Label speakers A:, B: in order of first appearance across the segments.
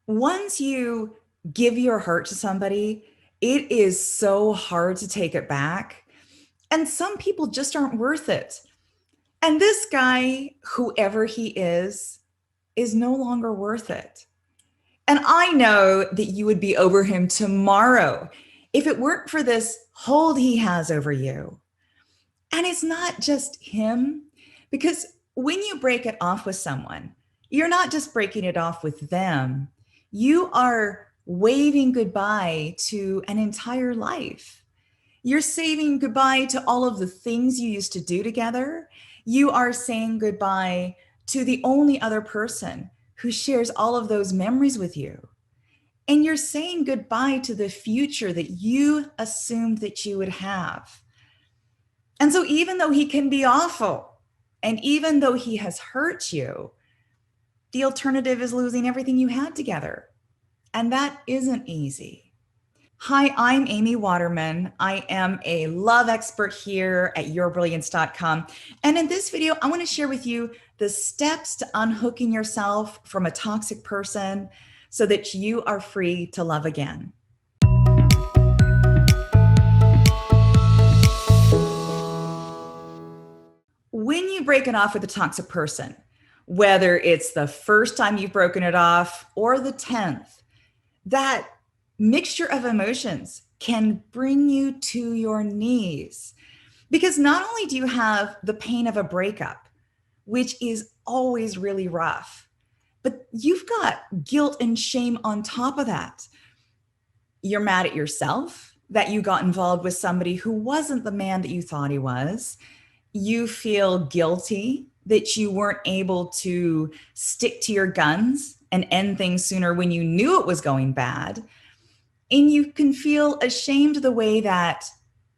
A: Once you give your heart to somebody, it is so hard to take it back. And some people just aren't worth it. And this guy, whoever he is no longer worth it. And I know that you would be over him tomorrow if it weren't for this hold he has over you. And it's not just him, because when you break it off with someone, you're not just breaking it off with them, you are waving goodbye to an entire life. You're saying goodbye to all of the things you used to do together. You are saying goodbye to the only other person who shares all of those memories with you. And you're saying goodbye to the future that you assumed that you would have. And so, even though he can be awful, and even though he has hurt you, the alternative is losing everything you had together. And that isn't easy. Hi, I'm Amy Waterman. I am a love expert here at yourbrilliance.com. And in this video, I want to share with you the steps to unhooking yourself from a toxic person so that you are free to love again. When you break it off with a toxic person, whether it's the first time you've broken it off or the 10th, that mixture of emotions can bring you to your knees. Because not only do you have the pain of a breakup, which is always really rough, but you've got guilt and shame on top of that. You're mad at yourself that you got involved with somebody who wasn't the man that you thought he was. You feel guilty that you weren't able to stick to your guns and end things sooner when you knew it was going bad. And you can feel ashamed the way that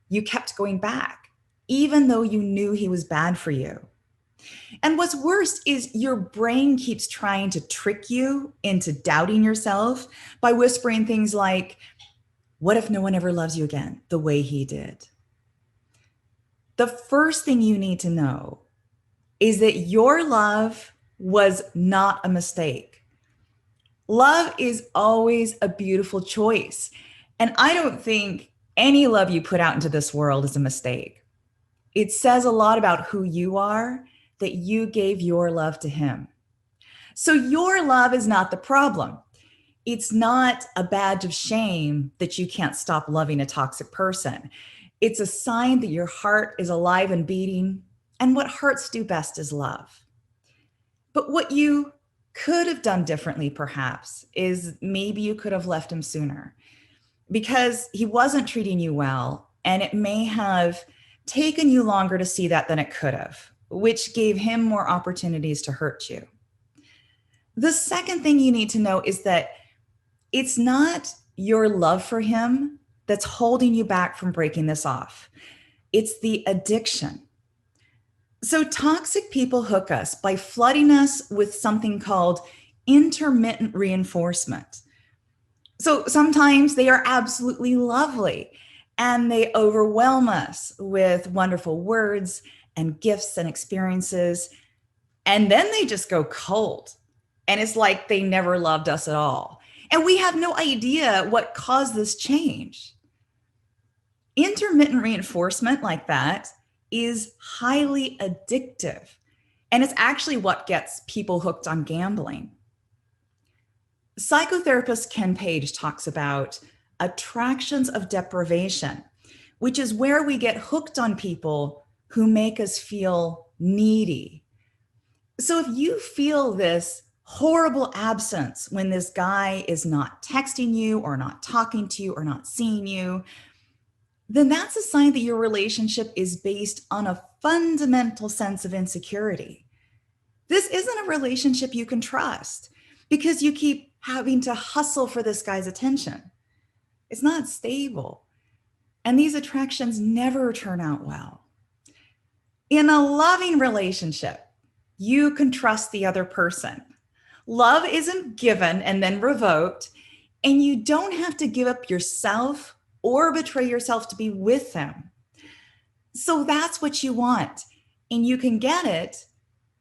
A: you kept going back, even though you knew he was bad for you. And what's worse is your brain keeps trying to trick you into doubting yourself by whispering things like, what if no one ever loves you again the way he did? The first thing you need to know is that your love was not a mistake. Love is always a beautiful choice. And I don't think any love you put out into this world is a mistake. It says a lot about who you are that you gave your love to him. So your love is not the problem. It's not a badge of shame that you can't stop loving a toxic person. It's a sign that your heart is alive and beating, and what hearts do best is love. But what you could have done differently, perhaps, is maybe you could have left him sooner because he wasn't treating you well, and it may have taken you longer to see that than it could have, which gave him more opportunities to hurt you. The second thing you need to know is that it's not your love for him that's holding you back from breaking this off. It's the addiction. So toxic people hook us by flooding us with something called intermittent reinforcement. So sometimes they are absolutely lovely and they overwhelm us with wonderful words and gifts and experiences. And then they just go cold. And it's like they never loved us at all. And we have no idea what caused this change. Intermittent reinforcement like that is highly addictive. And it's actually what gets people hooked on gambling. Psychotherapist Ken Page talks about attractions of deprivation, which is where we get hooked on people who make us feel needy. So if you feel this horrible absence when this guy is not texting you or not talking to you or not seeing you, then that's a sign that your relationship is based on a fundamental sense of insecurity. This isn't a relationship you can trust because you keep having to hustle for this guy's attention. It's not stable. And these attractions never turn out well. In a loving relationship, you can trust the other person. Love isn't given and then revoked, and you don't have to give up yourself or betray yourself to be with them. So that's what you want. And you can get it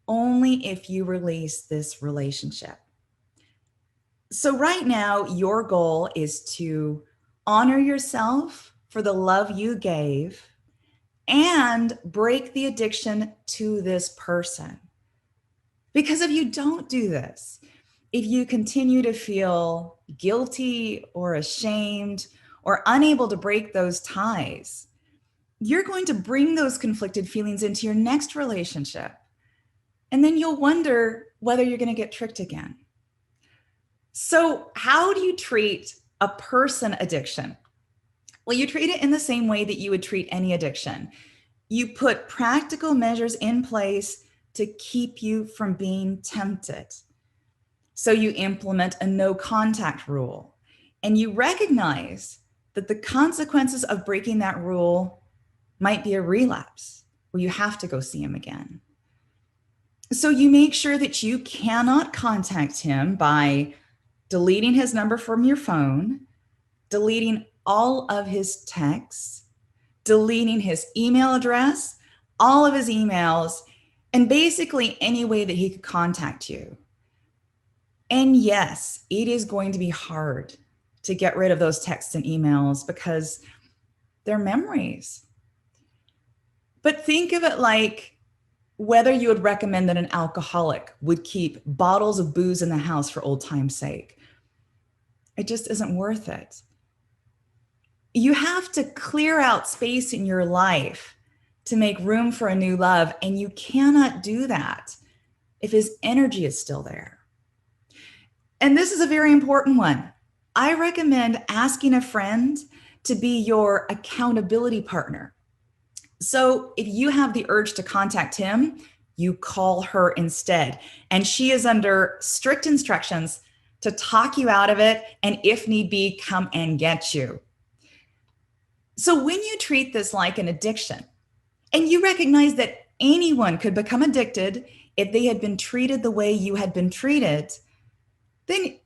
A: only if you release this relationship. So, right now, your goal is to honor yourself for the love you gave and break the addiction to this person. Because if you don't do this, if you continue to feel guilty or ashamed or unable to break those ties, you're going to bring those conflicted feelings into your next relationship. And then you'll wonder whether you're going to get tricked again. So, how do you treat a person addiction? Well, you treat it in the same way that you would treat any addiction. You put practical measures in place to keep you from being tempted. So you implement a no contact rule, and you recognize that the consequences of breaking that rule might be a relapse where you have to go see him again. So you make sure that you cannot contact him by deleting his number from your phone, deleting all of his texts, deleting his email address, all of his emails, and basically any way that he could contact you. And yes, it is going to be hard to get rid of those texts and emails because they're memories. But think of it like whether you would recommend that an alcoholic would keep bottles of booze in the house for old time's sake. It just isn't worth it. You have to clear out space in your life to make room for a new love, and you cannot do that if his energy is still there. And this is a very important one. I recommend asking a friend to be your accountability partner. So if you have the urge to contact him, you call her instead. And she is under strict instructions to talk you out of it, and if need be, come and get you. So when you treat this like an addiction, and you recognize that anyone could become addicted if they had been treated the way you had been treated, then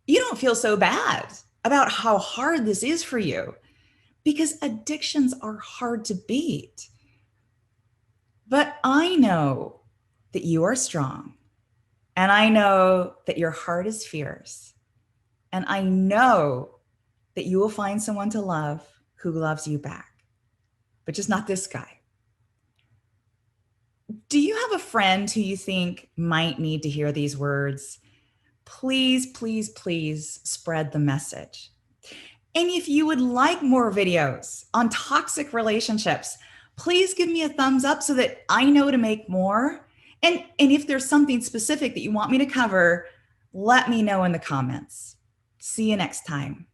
A: you don't feel so bad about how hard this is for you, because addictions are hard to beat. But I know that you are strong, and I know that your heart is fierce, and I know that you will find someone to love who loves you back, but just not this guy. Do you have a friend who you think might need to hear these words? Please, please, please spread the message. And if you would like more videos on toxic relationships, please give me a thumbs up so that I know to make more. And if there's something specific that you want me to cover, let me know in the comments. See you next time.